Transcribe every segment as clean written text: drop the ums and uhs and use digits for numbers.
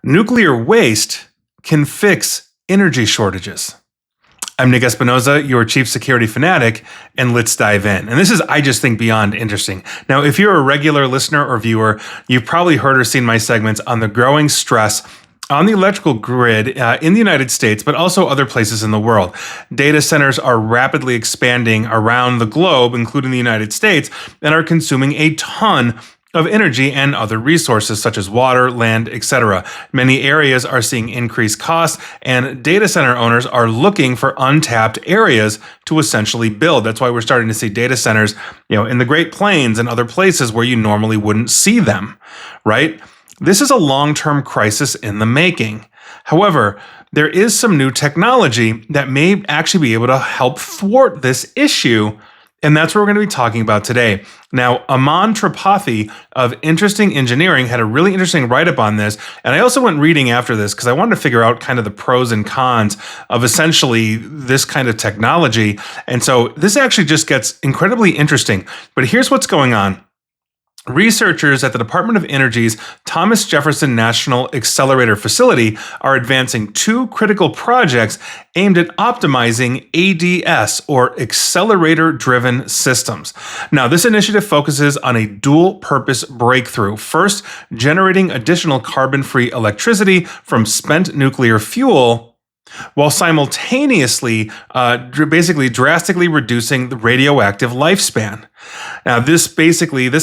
Nuclear waste can fix energy shortages. I'm Nick Espinoza, your chief security fanatic, and let's dive in. And this is, I just think, beyond interesting. Now, if you're a regular listener or viewer, you've probably heard or seen my segments on the growing stress on the electrical grid in the United States, but also other places in the world. Data centers are rapidly expanding around the globe, including the United States, and are consuming a ton of energy and other resources such as water, land, etc. Many areas are seeing increased costs, and data center owners are looking for untapped areas to essentially build. That's why we're starting to see data centers, in the Great Plains and other places where you normally wouldn't see them, right? This is a long-term crisis in the making. However, there is some new technology that may actually be able to help thwart this issue. And that's what we're going to be talking about today. Now, Aman Tripathi of Interesting Engineering had a really interesting write-up on this. And I also went reading after this because I wanted to figure out kind of the pros and cons of essentially this kind of technology. And so this actually just gets incredibly interesting. But here's what's going on. Researchers at the Department of Energy's Thomas Jefferson National Accelerator Facility are advancing two critical projects aimed at optimizing ADS, or accelerator-driven systems. Now, this initiative focuses on a dual-purpose breakthrough. First, generating additional carbon-free electricity from spent nuclear fuel, while simultaneously basically drastically reducing the radioactive lifespan. Now, this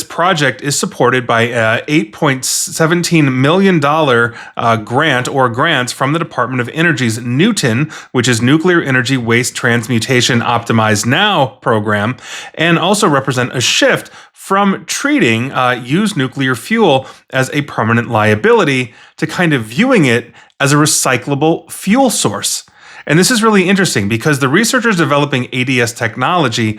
project is supported by a $8.17 million grant or grants from the Department of Energy's NEWTON, which is Nuclear Energy Waste Transmutation Optimized Now program, and also represent a shift from treating used nuclear fuel as a permanent liability to kind of viewing it as a recyclable fuel source. And this is really interesting because the researchers developing ADS technology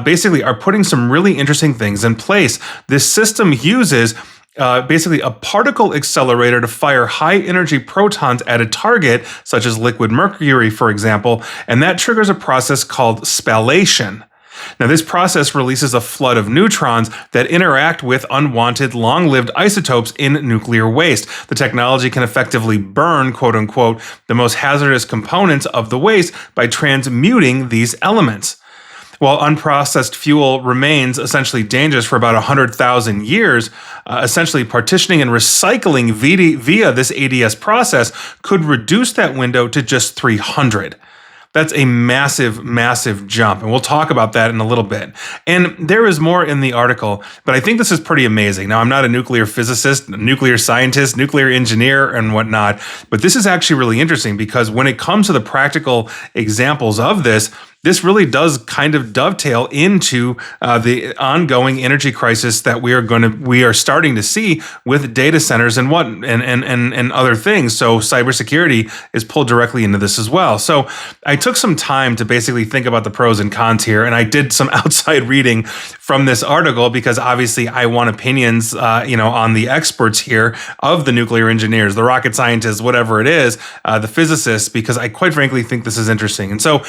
basically are putting some really interesting things in place. This system uses basically a particle accelerator to fire high energy protons at a target, such as liquid mercury, for example, and that triggers a process called spallation. Now, this process releases a flood of neutrons that interact with unwanted long-lived isotopes in nuclear waste. The technology can effectively burn, quote unquote, the most hazardous components of the waste by transmuting these elements. While unprocessed fuel remains essentially dangerous for about 100,000 years, essentially partitioning and recycling via this ADS process could reduce that window to just 300. That's a massive, massive jump. And we'll talk about that in a little bit. And there is more in the article, but I think this is pretty amazing. Now, I'm not a nuclear physicist, a nuclear scientist, nuclear engineer, and whatnot, but this is actually really interesting because when it comes to the practical examples of this really does kind of dovetail into the ongoing energy crisis that we are starting to see with data centers and other things. So cybersecurity is pulled directly into this as well. So I took some time to basically think about the pros and cons here, and I did some outside reading from this article because obviously I want opinions, on the experts here of the nuclear engineers, the rocket scientists, whatever it is, the physicists, because I quite frankly think this is interesting. And so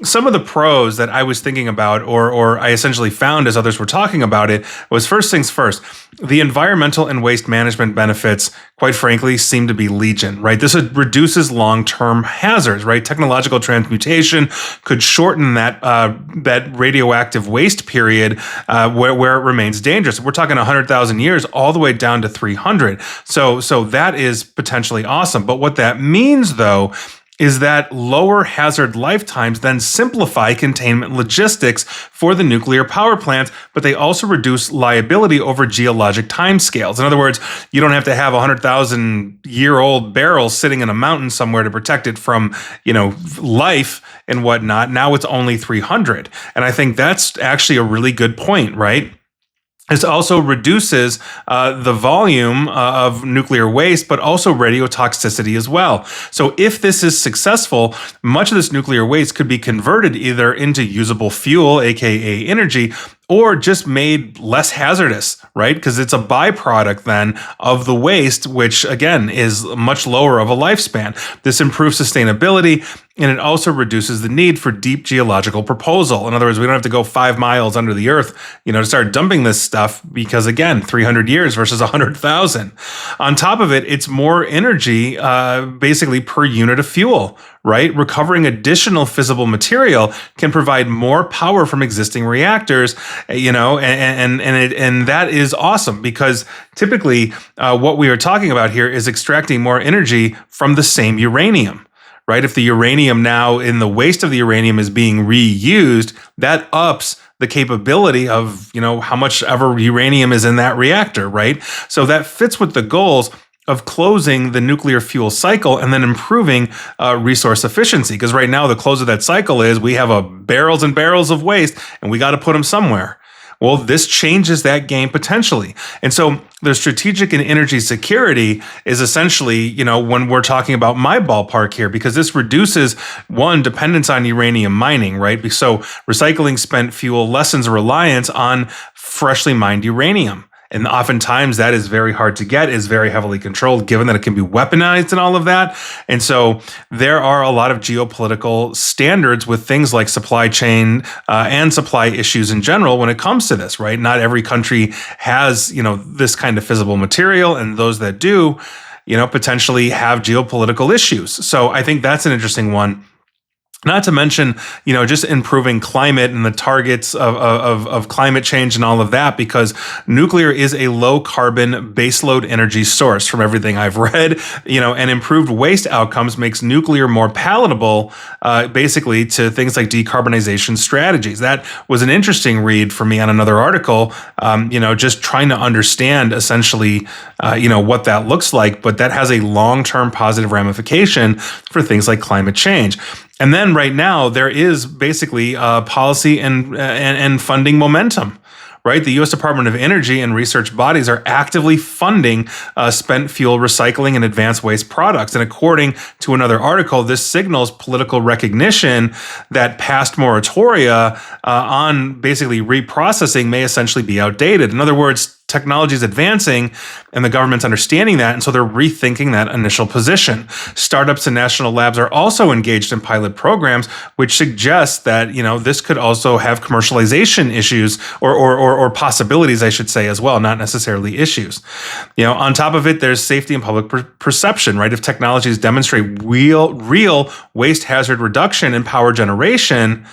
some of the pros that I was thinking about, or I essentially found as others were talking about it, was first things first. The environmental and waste management benefits, quite frankly, seem to be legion, right? This reduces long-term hazards, right? Technological transmutation could shorten that radioactive waste period where it remains dangerous. We're talking 100,000 years all the way down to 300. So that is potentially awesome. But what that means, though, is that lower hazard lifetimes then simplify containment logistics for the nuclear power plants, but they also reduce liability over geologic timescales. In other words, you don't have to have 100,000-year-old barrels sitting in a mountain somewhere to protect it from, life and whatnot. Now it's only 300. And I think that's actually a really good point, right? This also reduces the volume of nuclear waste, but also radiotoxicity as well. So if this is successful, much of this nuclear waste could be converted either into usable fuel, aka energy, or just made less hazardous, right? Because it's a byproduct then of the waste, which again is much lower of a lifespan. This improves sustainability And it also reduces the need for deep geological proposal. In other words, we don't have to go 5 miles under the earth, to start dumping this stuff because, again, 300 years versus 100,000. On top of it, it's more energy, basically per unit of fuel, right? Recovering additional fissile material can provide more power from existing reactors, and that is awesome because typically what we are talking about here is extracting more energy from the same uranium. Right? If the uranium now in the waste of the uranium is being reused, that ups the capability of, how much ever uranium is in that reactor, right? So that fits with the goals of closing the nuclear fuel cycle and then improving resource efficiency. Because right now the close of that cycle is we have barrels and barrels of waste and we got to put them somewhere. Well, this changes that game potentially. And so the strategic and energy security is essentially, when we're talking about my ballpark here, because this reduces, one, dependence on uranium mining, right? So recycling spent fuel lessens reliance on freshly mined uranium. And oftentimes that is very hard to get, is very heavily controlled, given that it can be weaponized and all of that. And so there are a lot of geopolitical standards with things like supply chain and supply issues in general when it comes to this, right? Not every country has, this kind of fissile material, and those that do, potentially have geopolitical issues. So I think that's an interesting one. Not to mention, just improving climate and the targets of climate change and all of that, because nuclear is a low carbon baseload energy source from everything I've read, and improved waste outcomes makes nuclear more palatable, basically to things like decarbonization strategies. That was an interesting read for me on another article, just trying to understand essentially, what that looks like, but that has a long-term positive ramification for things like climate change. And then right now, there is basically policy and funding momentum, right? The U.S. Department of Energy and research bodies are actively funding spent fuel recycling and advanced waste products. And according to another article, this signals political recognition that past moratoria on basically reprocessing may essentially be outdated. In other words, technology is advancing and the government's understanding that, and so they're rethinking that initial position. Startups and national labs are also engaged in pilot programs, which suggests that, this could also have commercialization issues or possibilities, I should say, as well, not necessarily issues. On top of it, there's safety and public perception, right? If technologies demonstrate real waste hazard reduction and power generation,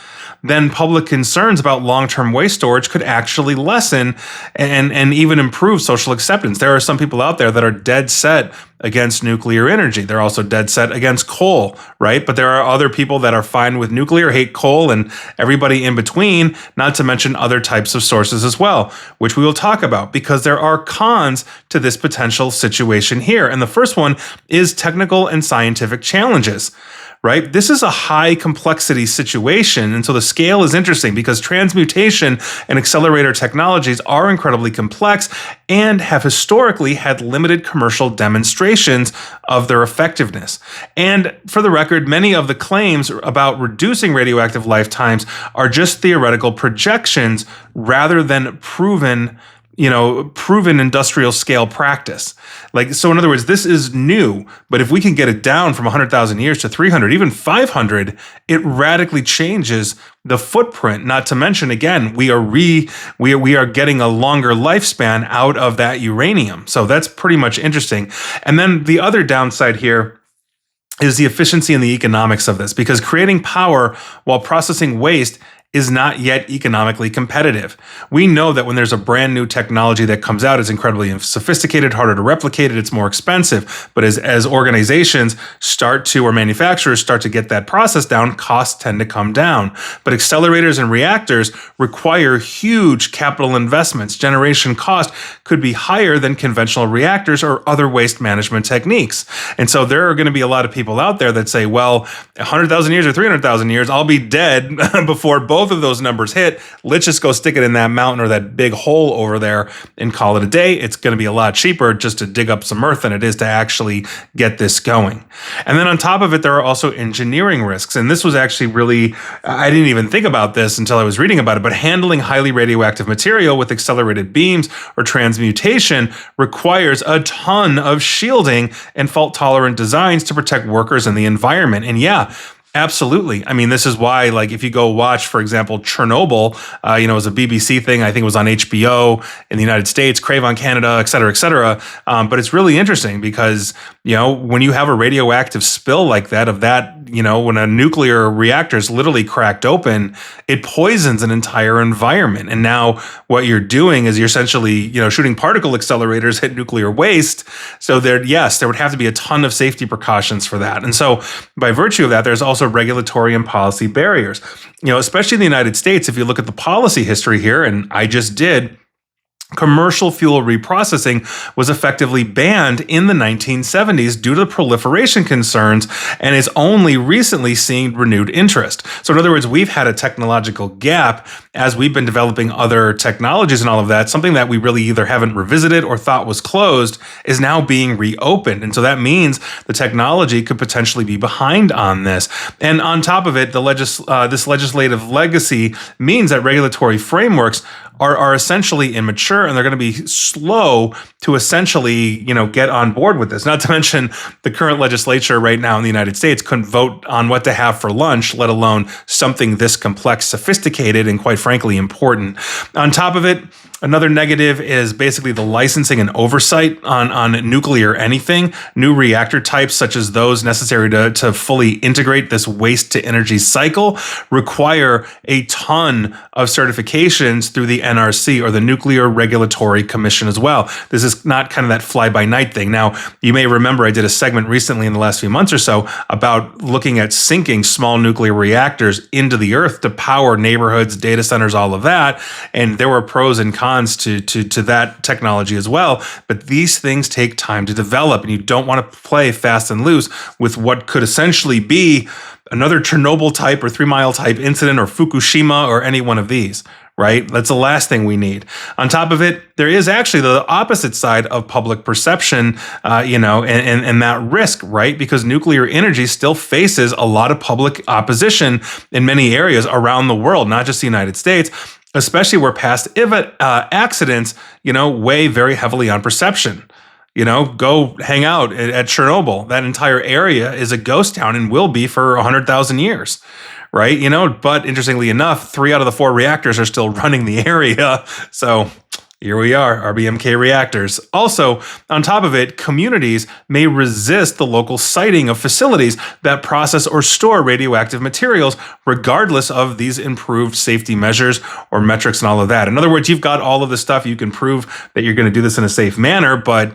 then public concerns about long-term waste storage could actually lessen and even improve social acceptance. There are some people out there that are dead set against nuclear energy. They're also dead set against coal, right? But there are other people that are fine with nuclear, hate coal, and everybody in between, not to mention other types of sources as well, which we will talk about because there are cons to this potential situation here. And the first one is technical and scientific challenges. Right? This is a high complexity situation. And so the scale is interesting because transmutation and accelerator technologies are incredibly complex and have historically had limited commercial demonstrations of their effectiveness. And for the record, many of the claims about reducing radioactive lifetimes are just theoretical projections rather than proven industrial scale practice. So in other words, this is new, but if we can get it down from 100,000 years to 300, even 500, it radically changes the footprint. Not to mention, again, we are getting a longer lifespan out of that uranium. So that's pretty much interesting. And then the other downside here is the efficiency and the economics of this, because creating power while processing waste is not yet economically competitive. We know that when there's a brand new technology that comes out, it's incredibly sophisticated, harder to replicate it, it's more expensive. But as organizations or manufacturers start to get that process down, costs tend to come down. But accelerators and reactors require huge capital investments. Generation cost could be higher than conventional reactors or other waste management techniques. And so there are going to be a lot of people out there that say, well, 100,000 years or 300,000 years, I'll be dead before both of those numbers hit. Let's just go stick it in that mountain or that big hole over there and call it a day. It's going to be a lot cheaper just to dig up some earth than it is to actually get this going. And then on top of it, there are also engineering risks. And this was actually really, I didn't even think about this until I was reading about it, but handling highly radioactive material with accelerated beams or transmutation requires a ton of shielding and fault-tolerant designs to protect workers and the environment. And yeah, Absolutely. I mean, this is why, like, if you go watch, for example, Chernobyl, it was a BBC thing. I think it was on HBO in the United States, Crave on Canada, et cetera, et cetera. But it's really interesting because, when you have a radioactive spill like that, when a nuclear reactor is literally cracked open, it poisons an entire environment. And now what you're doing is you're essentially, shooting particle accelerators at nuclear waste. So there would have to be a ton of safety precautions for that. And so by virtue of that, there's also regulatory and policy barriers. Especially in the United States, if you look at the policy history here, and I just did, commercial fuel reprocessing was effectively banned in the 1970s due to the proliferation concerns and is only recently seeing renewed interest. So in other words, we've had a technological gap as we've been developing other technologies and all of that. Something that we really either haven't revisited or thought was closed is now being reopened. And so that means the technology could potentially be behind on this. And on top of it, this legislative legacy means that regulatory frameworks are essentially immature, and they're going to be slow to essentially, get on board with this. Not to mention the current legislature right now in the United States couldn't vote on what to have for lunch, let alone something this complex, sophisticated, and quite frankly, important. On top of it, another negative is basically the licensing and oversight on nuclear anything. New reactor types, such as those necessary to fully integrate this waste to energy cycle, require a ton of certifications through the NRC, or the Nuclear Regulatory Commission, as well. This is not kind of that fly-by-night thing. Now, you may remember I did a segment recently in the last few months or so about looking at sinking small nuclear reactors into the earth to power neighborhoods, data centers, all of that. And there were pros and cons to that technology as well. But these things take time to develop, and you don't want to play fast and loose with what could essentially be another Chernobyl type or 3 Mile type incident, or Fukushima, or any one of these. Right? That's the last thing we need. On top of it, there is actually the opposite side of public perception, and that risk, right? Because nuclear energy still faces a lot of public opposition in many areas around the world, not just the United States, especially where past accidents, weigh very heavily on perception. Go hang out at Chernobyl. That entire area is a ghost town and will be for 100,000 years. Right? But interestingly enough, 3 out of the 4 reactors are still running the area. So here we are, RBMK reactors. Also, on top of it, communities may resist the local siting of facilities that process or store radioactive materials, regardless of these improved safety measures or metrics and all of that. In other words, you've got all of the stuff. You can prove that you're going to do this in a safe manner, but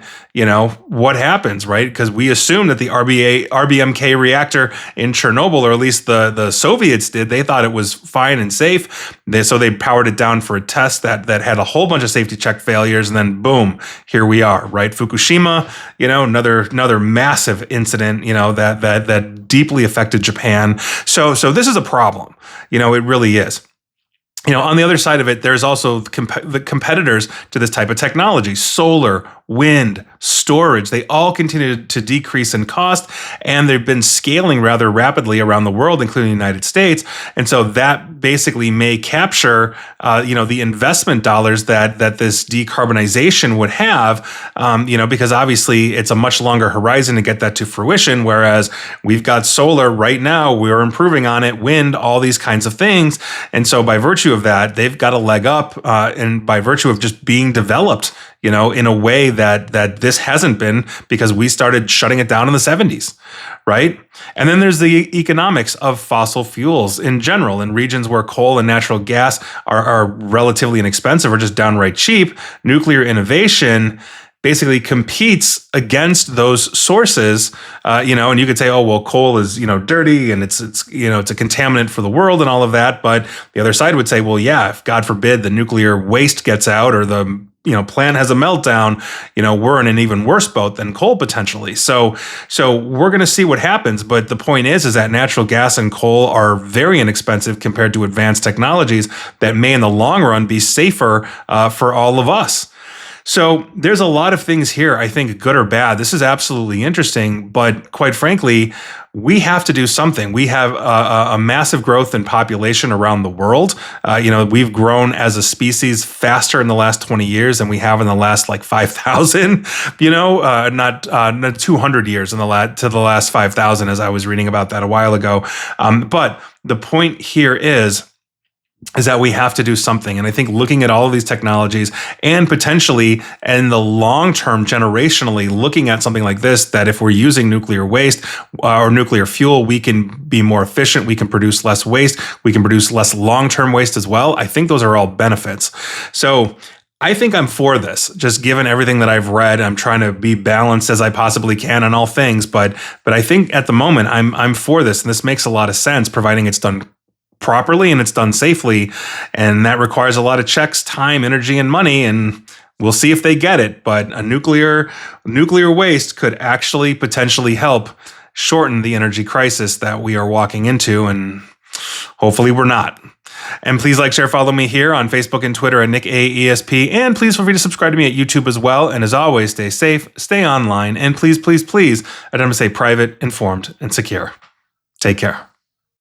what happens, right? Because we assume that the RBMK reactor in Chernobyl, or at least the Soviets did, they thought it was fine and safe. So they powered it down for a test that had a whole bunch of safety check failures, and then boom, here we are, right? Fukushima, another massive incident, that deeply affected Japan. So this is a problem. It really is. On the other side of it, there's also the competitors to this type of technology: solar, wind, storage. They all continue to decrease in cost, and they've been scaling rather rapidly around the world, including the United States. And so that basically may capture, the investment dollars that this decarbonization would have, because obviously it's a much longer horizon to get that to fruition. Whereas we've got solar right now, we're improving on it, wind, all these kinds of things. And so by virtue of that, they've got a leg up, and by virtue of just being developed, in a way that this hasn't been, because we started shutting it down in the 70s, right? And then there's the economics of fossil fuels in general. In regions where coal and natural gas are relatively inexpensive or just downright cheap, nuclear innovation basically competes against those sources, and you could say, oh, well, coal is, dirty, and it's a contaminant for the world and all of that. But the other side would say, well, yeah, if God forbid the nuclear waste gets out, or the plant has a meltdown, we're in an even worse boat than coal potentially. So we're going to see what happens. But the point is that natural gas and coal are very inexpensive compared to advanced technologies that may in the long run be safer for all of us. So there's a lot of things here, I think, good or bad. This is absolutely interesting, but quite frankly, we have to do something. We have a massive growth in population around the world. We've grown as a species faster in the last 20 years than we have in the last like 5,000. Not 200 years to the last 5,000, as I was reading about that a while ago. But the point here is that we have to do something. And I think looking at all of these technologies and potentially in the long term, generationally, looking at something like this, that if we're using nuclear waste or nuclear fuel, we can be more efficient. We can produce less waste. We can produce less long term waste as well. I think those are all benefits. So I think I'm for this, just given everything that I've read. I'm trying to be balanced as I possibly can on all things. But I think at the moment I'm for this. And this makes a lot of sense, providing it's done properly and it's done safely, and that requires a lot of checks, time, energy, and money, and we'll see if they get it. But a nuclear waste could actually potentially help shorten the energy crisis that we are walking into, and hopefully we're not. And please like, share, follow me here on Facebook and Twitter at NickAESP, and please feel free to subscribe to me at YouTube as well. And as always, stay safe, stay online, and please, please, please, I don't want to say private, informed, and secure. Take care.